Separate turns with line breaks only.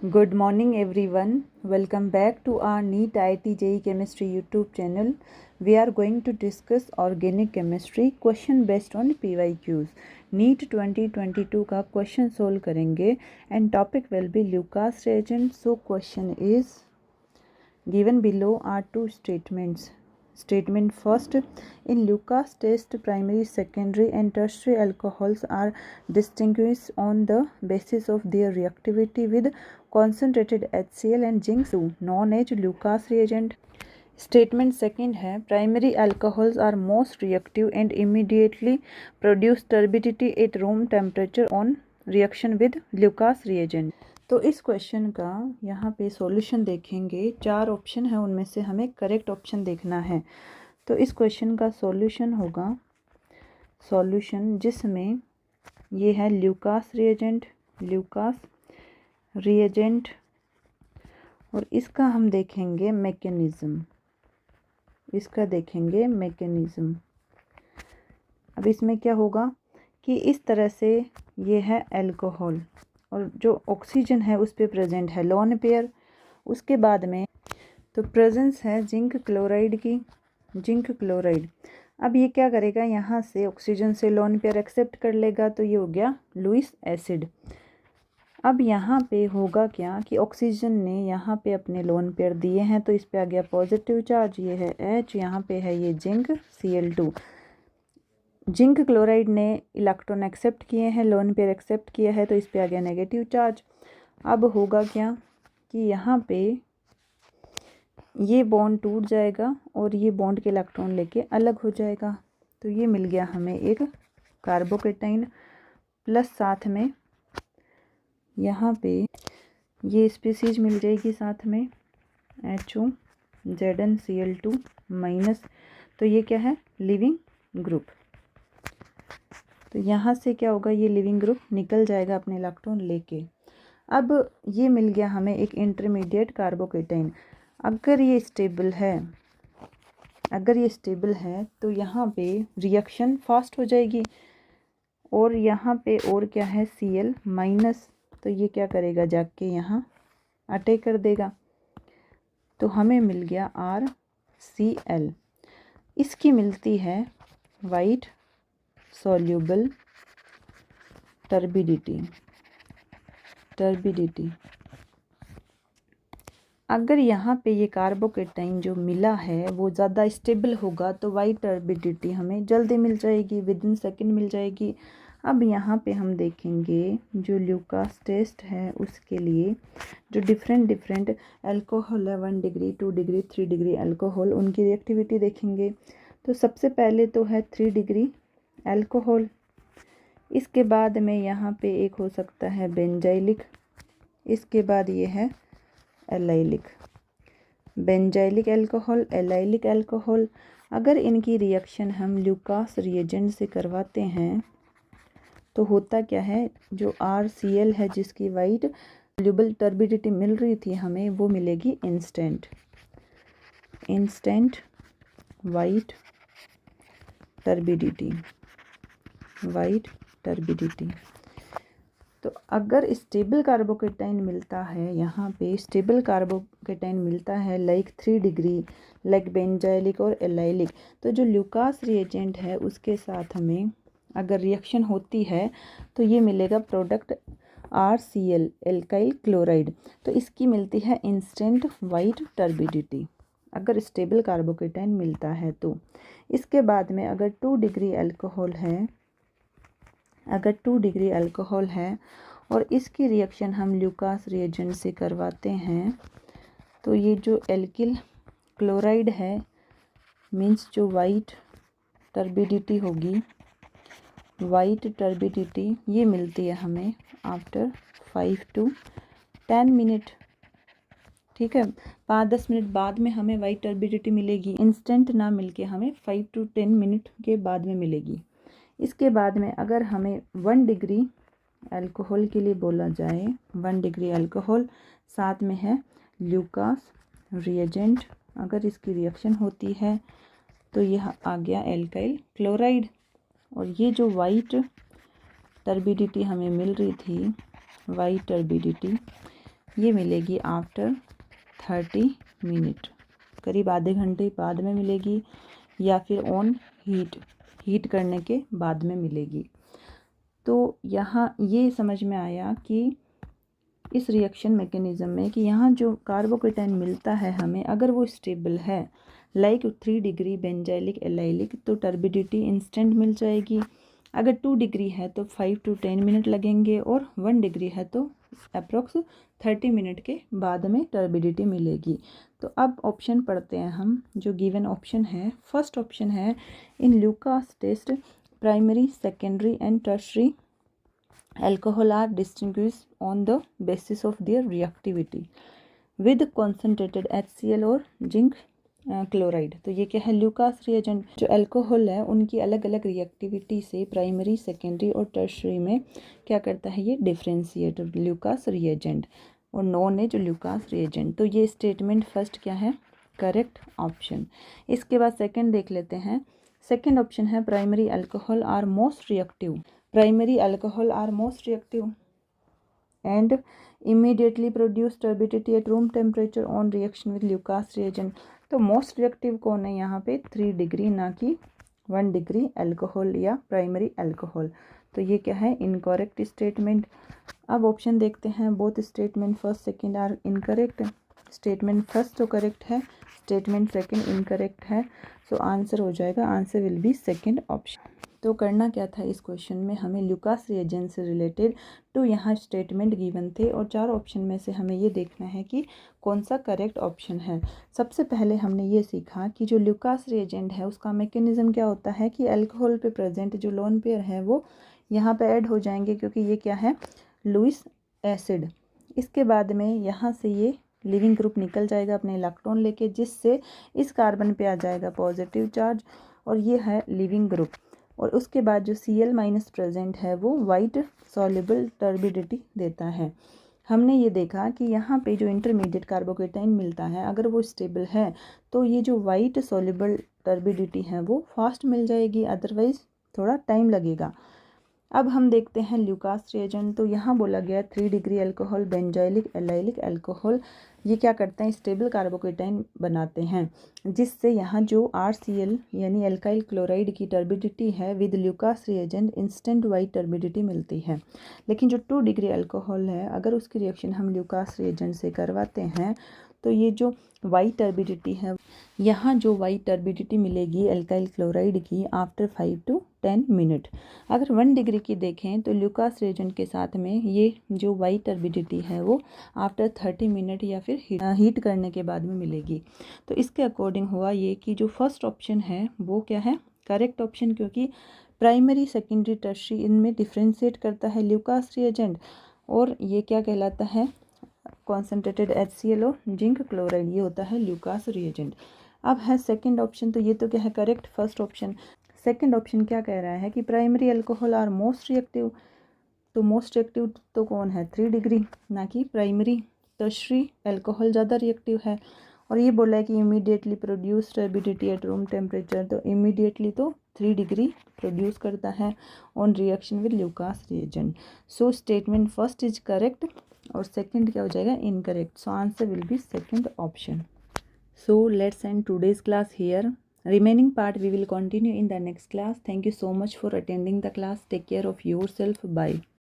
Good morning everyone. Welcome back to our NEET IIT JEE Chemistry YouTube channel. We are going to discuss organic chemistry question based on PYQs. NEET 2022 का question solve करेंगे and topic will be Lucas reagent. So question is given below are two statements. Statement first, in Lucas test primary, secondary and tertiary alcohols are distinguished on the basis of their reactivity with concentrated HCl and zinc, known as Lucas reagent. Statement second है, primary alcohols are most reactive and immediately produce turbidity at room temperature on reaction with Lucas reagent. तो इस question का यहाँ पे solution देखेंगे, चार option है, उनमें से हमें करेक्ट ऑप्शन देखना है। तो इस क्वेश्चन का सॉल्यूशन होगा सॉल्यूशन जिसमें ये है ल्यूकास रिएजेंट और इसका हम देखेंगे मैकेनिज़्म, अब इसमें क्या होगा कि इस तरह से ये है अल्कोहल और जो ऑक्सीजन है उस पे प्रेजेंट है लोन पेयर। उसके बाद में तो प्रेजेंस है जिंक क्लोराइड। अब ये क्या करेगा, यहाँ से ऑक्सीजन से लोन पेयर एक्सेप्ट कर लेगा, तो ये हो गया लुईस एसिड। अब यहाँ पे होगा क्या कि ऑक्सीजन ने यहाँ पे अपने लोन पेयर दिए हैं, तो इस पे आ गया पॉजिटिव चार्ज, ये है H, यहाँ पे है ये जिंक Cl2। जिंक क्लोराइड ने इलेक्ट्रॉन एक्सेप्ट किए हैं, लोन पेयर एक्सेप्ट किया है, तो इस पे आ गया नेगेटिव चार्ज। अब होगा क्या कि यहाँ पे ये बॉन्ड टूट जाएगा और ये बॉन्ड के इलेक्ट्रॉन लेके अलग हो जाएगा, तो ये मिल गया हमें एक कार्बोकेटाइन प्लस साथ में यहाँ पे ये स्पीसीज मिल जाएगी साथ में HOZnCl2 माइनस, तो ये क्या है लिविंग ग्रुप। तो यहाँ से क्या होगा, ये लिविंग ग्रुप निकल जाएगा अपने इलेक्ट्रॉन लेके। अब ये मिल गया हमें एक इंटरमीडिएट कार्बोकेटाइन। अगर ये स्टेबल है तो यहाँ पे रिएक्शन फास्ट हो जाएगी और यहाँ पे और क्या है Cl माइनस, तो ये क्या करेगा जाके यहाँ अटैक कर देगा, तो हमें मिल गया RCl। इसकी मिलती है वाइट सॉल्यूबल टर्बिडिटी। अगर यहाँ पे ये कार्बोकेटाइन जो मिला है वो ज़्यादा स्टेबल होगा तो वाइट टर्बिडिटी हमें जल्दी मिल जाएगी, विद इन सेकेंड मिल जाएगी। अब यहाँ पे हम देखेंगे जो ल्यूकास टेस्ट है उसके लिए जो डिफरेंट अल्कोहल है 1 डिग्री 2 डिग्री 3 डिग्री अल्कोहल, उनकी रिएक्टिविटी देखेंगे। तो सबसे पहले तो है 3 डिग्री अल्कोहल, इसके बाद में यहाँ पे एक हो सकता है बेंजाइलिक, इसके बाद ये है allylic. Benzylic alcohol, allylic alcohol, अगर इनकी रिएक्शन हम ल्यूकास रिएजेंट से करवाते हैं तो होता क्या है, जो RCl है जिसकी वाइट सॉल्युबल टर्बिडिटी मिल रही थी हमें, वो मिलेगी इंस्टेंट वाइट टर्बिडिटी। तो अगर स्टेबल कार्बोकेटाइन मिलता है, यहाँ पे स्टेबल कार्बोकेटाइन मिलता है लाइक 3 डिग्री, लाइक बेंजाइलिक और एलाइलिक, तो जो ल्यूकास रिएजेंट है उसके साथ हमें अगर रिएक्शन होती है तो ये मिलेगा प्रोडक्ट RCl एल्काइल क्लोराइड, तो इसकी मिलती है इंस्टेंट वाइट टर्बिडिटी अगर स्टेबल कार्बोकेटाइन मिलता है तो। इसके बाद में अगर 2 डिग्री अल्कोहल है और इसकी रिएक्शन हम ल्यूकास रिएजेंट से करवाते हैं, तो ये जो एल्किल क्लोराइड है मीन्स जो वाइट टर्बिडिटी होगी, ये मिलती है हमें आफ्टर 5 to 10 मिनट। ठीक है, 5-10 मिनट बाद में हमें वाइट टर्बिडिटी मिलेगी, इंस्टेंट ना मिलके हमें 5 to 10 मिनट के बाद में मिलेगी। इसके बाद में अगर हमें 1 डिग्री अल्कोहल के लिए बोला जाए, 1 डिग्री अल्कोहल साथ में है ल्यूकास रिएजेंट, अगर इसकी रिएक्शन होती है तो यह आ गया एल्काइल क्लोराइड, और ये जो वाइट टर्बिडिटी हमें मिल रही थी, वाइट टर्बिडिटी, ये मिलेगी आफ्टर 30 मिनट, करीब आधे घंटे बाद में मिलेगी, या फिर ऑन हीट करने के बाद में मिलेगी। तो यहाँ ये समझ में आया कि इस रिएक्शन मैकेनिज़्म में कि यहाँ जो कार्बोकेटाइन मिलता है हमें, अगर वो स्टेबल है लाइक 3 डिग्री बेंजाइलिक एलाइलिक, तो टर्बिडिटी इंस्टेंट मिल जाएगी। अगर 2 डिग्री है तो 5 to 10 मिनट लगेंगे, और 1 डिग्री है तो अप्रोक्स 30 मिनट के बाद में टर्बिडिटी मिलेगी। तो अब ऑप्शन पढ़ते हैं हम। जो गिवन ऑप्शन है, फर्स्ट ऑप्शन है in Lucas test primary, secondary and tertiary alcohol are distinguished on the basis of their reactivity with concentrated HCl और जिंक क्लोराइड। तो ये क्या है, ल्यूकास रिएजेंट जो अल्कोहल है उनकी अलग अलग रिएक्टिविटी से प्राइमरी, सेकेंडरी और टर्शरी में क्या करता है, ये डिफ्रेंशिएट ल्यूकास रिएजेंट, और नॉन है जो ल्यूकास रिएजेंट। तो ये स्टेटमेंट फर्स्ट क्या है, करेक्ट ऑप्शन। इसके बाद सेकंड देख लेते हैं। सेकंड ऑप्शन है primary alcohol are most reactive, primary alcohol are most reactive and immediately produce turbidity at room temperature on reaction with Lucas reagent। तो मोस्ट रिएक्टिव कौन है यहाँ पे, 3 डिग्री, ना कि 1 डिग्री अल्कोहल या प्राइमरी अल्कोहल। तो ये क्या है, इनकरेक्ट स्टेटमेंट। अब ऑप्शन देखते हैं। Both statement first second are incorrect. Statement first तो करेक्ट है, स्टेटमेंट सेकंड इनकरेक्ट है। सो आंसर हो जाएगा, answer will be second option. तो करना क्या था इस क्वेश्चन में, हमें ल्यूकास रिएजेंट से रिलेटेड तो यहाँ स्टेटमेंट गिवन थे, और 4 ऑप्शन में से हमें ये देखना है कि कौन सा करेक्ट ऑप्शन है। सबसे पहले हमने ये सीखा कि जो ल्यूकास रिएजेंट है उसका मैकेनिज्म क्या होता है कि अल्कोहल पे प्रेजेंट जो लोन पेयर है वो यहाँ पे ऐड हो जाएंगे, क्योंकि ये क्या है, लुईस एसिड। इसके बाद में यहाँ से ये लिविंग ग्रुप निकल जाएगा अपने इलेक्ट्रॉन लेके, जिससे इस कार्बन पे आ जाएगा पॉजिटिव चार्ज, और ये है लिविंग ग्रुप। और उसके बाद जो Cl- प्रेजेंट है वो वाइट सॉल्युबल टर्बिडिटी देता है। हमने ये देखा कि यहाँ पे जो इंटरमीडिएट कार्बोकेटाइन मिलता है, अगर वो स्टेबल है तो ये जो वाइट सॉल्युबल टर्बिडिटी है वो फास्ट मिल जाएगी, अदरवाइज थोड़ा टाइम लगेगा। अब हम देखते हैं ल्यूकास रिएजेंट। तो यहाँ बोला गया 3 degree alcohol benzylic allylic alcohol, ये क्या करते हैं, स्टेबल कार्बोकेटाइन बनाते हैं, जिससे यहाँ जो RCl यानी अल्काइल क्लोराइड की टर्बिडिटी है with Lucas reagent instant white turbidity मिलती है। लेकिन जो 2 डिग्री अल्कोहल है, अगर उसकी रिएक्शन हम ल्यूकास रिएजेंट से करवाते हैं तो ये जो वाइट टर्बिडिटी है, यहाँ जो वाइट टर्बिडिटी मिलेगी अल्काइल क्लोराइड की आफ्टर 5 to 10 मिनट। अगर 1 डिग्री की देखें तो ल्यूकास रिएजेंट के साथ में ये जो वाइट टर्बिडिटी है वो आफ्टर 30 मिनट या फिर हीट करने के बाद में मिलेगी। तो इसके अकॉर्डिंग हुआ ये कि जो फर्स्ट ऑप्शन है वो क्या है, करेक्ट ऑप्शन, क्योंकि प्राइमरी, सेकेंडरी, टर्शरी इनमें डिफ्रेंशिएट करता है ल्यूकास रिएजेंट, और ये क्या कहलाता है, कॉन्सेंट्रेटेड HCl और जिंक क्लोराइड, ये होता है ल्यूकास रिएजेंट। अब है सेकंड ऑप्शन। तो ये तो क्या है, correct first option. Second option क्या कह रहा है कि primary alcohol are most reactive. तो मोस्ट रिएक्टिव तो कौन है, 3 डिग्री, ना कि प्राइमरी। टर्शरी अल्कोहल ज़्यादा रिएक्टिव है, और ये बोला है कि immediately produce turbidity at room temperature. तो इमीडिएटली तो 3 डिग्री प्रोड्यूस करता है on reaction with Lucas reagent. So statement first is correct, और सेकंड क्या हो जाएगा, incorrect. So answer will be second option. So let's end today's class here. Remaining part we will continue in the next class. Thank you so much for attending the class. Take care of yourself. Bye.